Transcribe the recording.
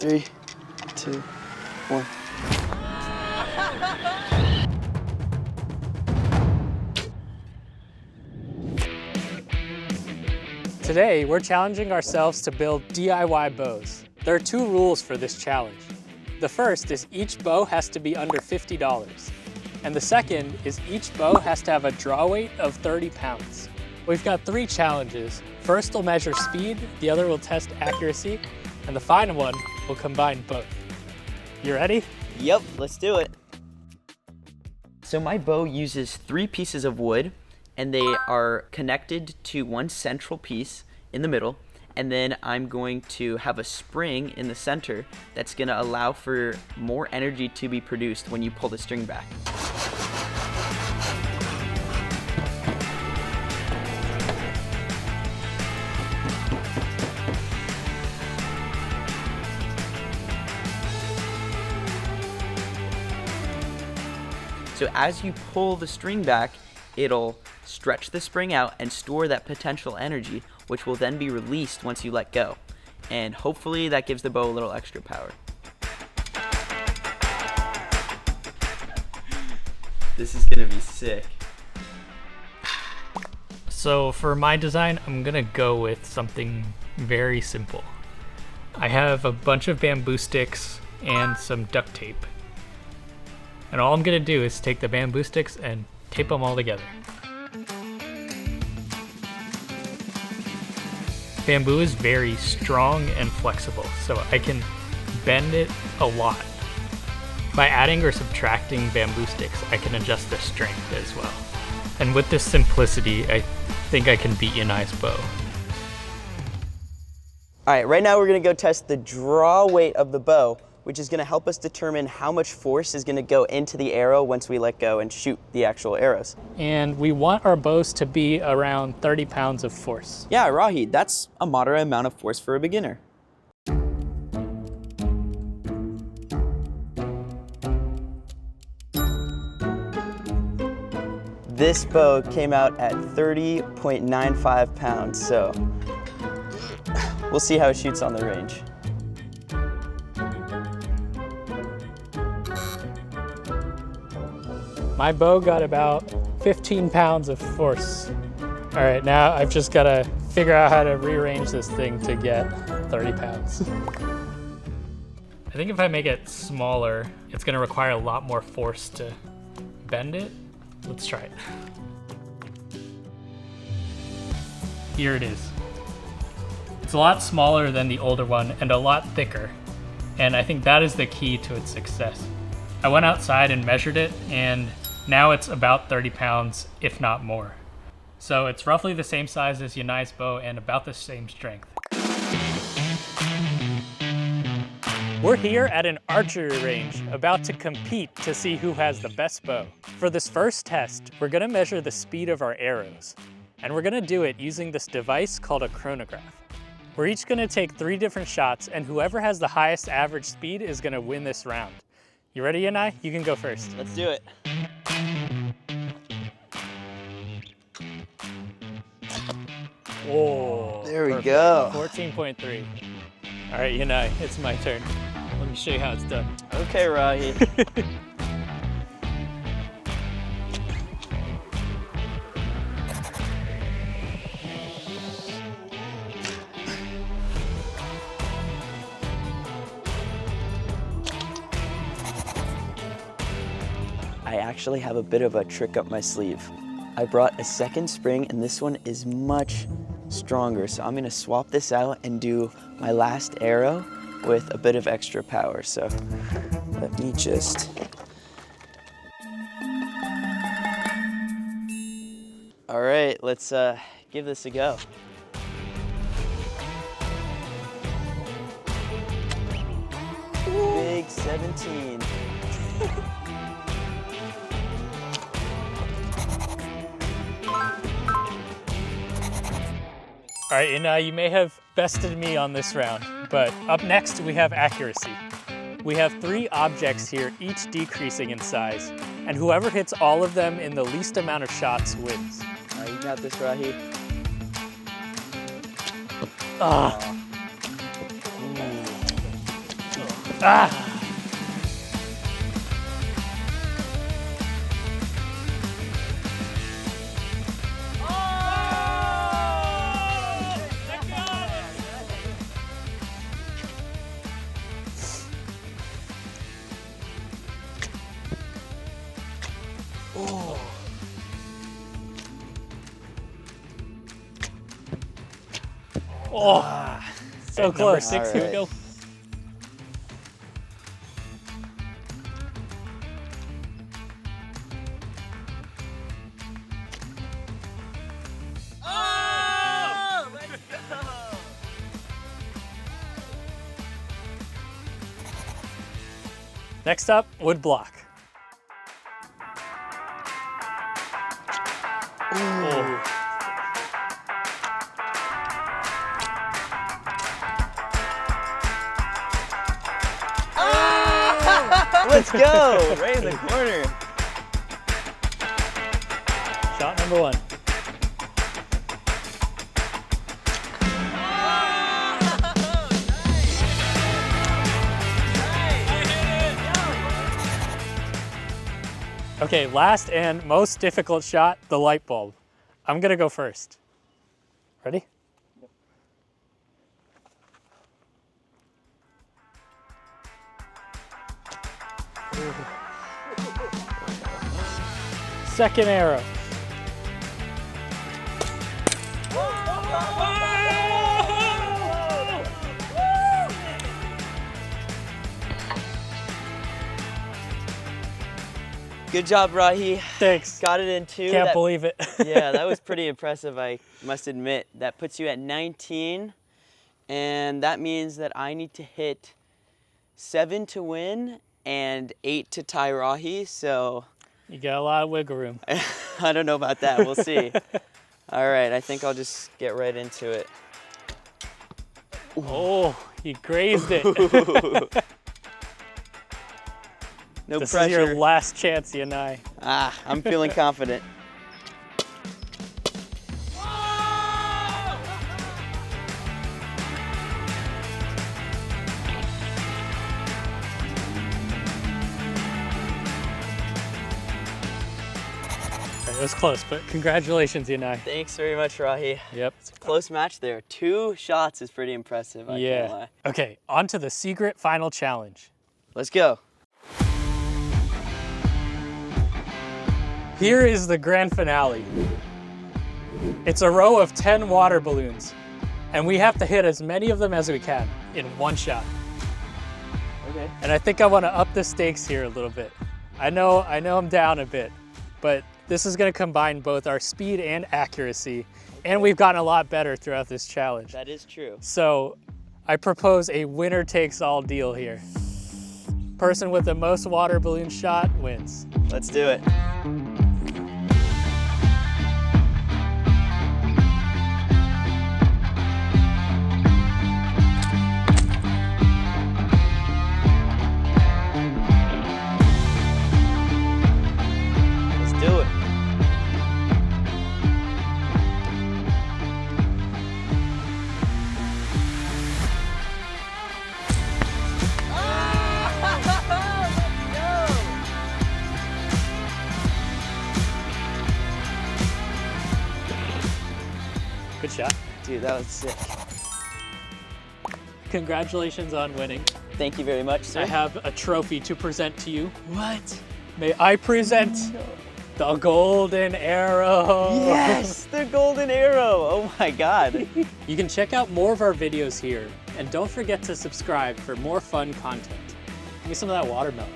3, 2, 1. Today, we're challenging ourselves to build DIY bows. There are 2 rules for this challenge. The first is each bow has to be under $50. And the second is each bow has to have a draw weight of 30 pounds. We've got 3 challenges. First will measure speed, the other will test accuracy, and the final one will combine both. You ready? Yep, let's do it. So my bow uses 3 pieces of wood, and they are connected to one central piece in the middle, and then I'm going to have a spring in the center that's going to allow for more energy to be produced when you pull the string back. So as you pull the string back, it'll stretch the spring out and store that potential energy, which will then be released once you let go. And hopefully that gives the bow a little extra power. This is gonna be sick. So for my design, I'm gonna go with something very simple. I have a bunch of bamboo sticks and some duct tape. And all I'm gonna do is take the bamboo sticks and tape them all together. Bamboo is very strong and flexible, so I can bend it a lot. By adding or subtracting bamboo sticks, I can adjust the strength as well. And with this simplicity, I think I can beat Yanai's bow. All right, right now we're gonna go test the draw weight of the bow, which is gonna help us determine how much force is gonna go into the arrow once we let go and shoot the actual arrows. And we want our bows to be around 30 pounds of force. Yeah, Rahi, that's a moderate amount of force for a beginner. This bow came out at 30.95 pounds, so we'll see how it shoots on the range. My bow got about 15 pounds of force. All right, now I've just gotta figure out how to rearrange this thing to get 30 pounds. I think if I make it smaller, it's gonna require a lot more force to bend it. Let's try it. Here it is. It's a lot smaller than the older one and a lot thicker. And I think that is the key to its success. I went outside and measured it, and now it's about 30 pounds, if not more. So it's roughly the same size as Yanai's bow and about the same strength. We're here at an archery range, about to compete to see who has the best bow. For this first test, we're gonna measure the speed of our arrows, and we're gonna do it using this device called a chronograph. We're each gonna take 3 different shots, and whoever has the highest average speed is gonna win this round. You ready, Yanai? You can go first. Let's do it. Whoa. There we go. 14.3. All right, Yanai, it's my turn. Let me show you how it's done. Okay, Rahi. I actually have a bit of a trick up my sleeve. I brought a second spring, and this one is much stronger. So I'm gonna swap this out and do my last arrow with a bit of extra power. So let me just... All right, let's give this a go. Big 17. All right, and you may have bested me on this round, but up next we have accuracy. We have 3 objects here, each decreasing in size, and whoever hits all of them in the least amount of shots wins. All right, you got this, Rahi. Ah! Oh, so close. 6, here we go. Oh, let's go. Next up, wood block. Ooh. Let's go, right in the corner. Shot number 1. Okay, last and most difficult shot, the light bulb. I'm gonna go first. Ready? Second arrow. Good job, Rahi. Thanks. Got it in 2. Can't believe it. Yeah, that was pretty impressive, I must admit. That puts you at 19, and that means that I need to hit 7 to win and 8 to tie Rahi, so... You got a lot of wiggle room. I don't know about that, we'll see. All right, I think I'll just get right into it. Oh, he grazed it. No this pressure. This is your last chance, Yanai. I'm feeling confident. It was close, but congratulations, Yanai. Thanks very much, Rahi. Yep. It's a close match there. 2 shots is pretty impressive, I can't lie. Okay, on to the secret final challenge. Let's go. Here is the grand finale. It's a row of 10 water balloons, and we have to hit as many of them as we can in 1 shot. Okay. And I think I want to up the stakes here a little bit. I know I'm down a bit, but this is going to combine both our speed and accuracy, and we've gotten a lot better throughout this challenge. That is true. So I propose a winner takes all deal here. Person with the most water balloon shot wins. Let's do it. Good shot. Dude, that was sick. Congratulations on winning. Thank you very much, sir. I have a trophy to present to you. What? May I present the golden arrow? Yes, the golden arrow. Oh my God. You can check out more of our videos here, and don't forget to subscribe for more fun content. Give me some of that watermelon.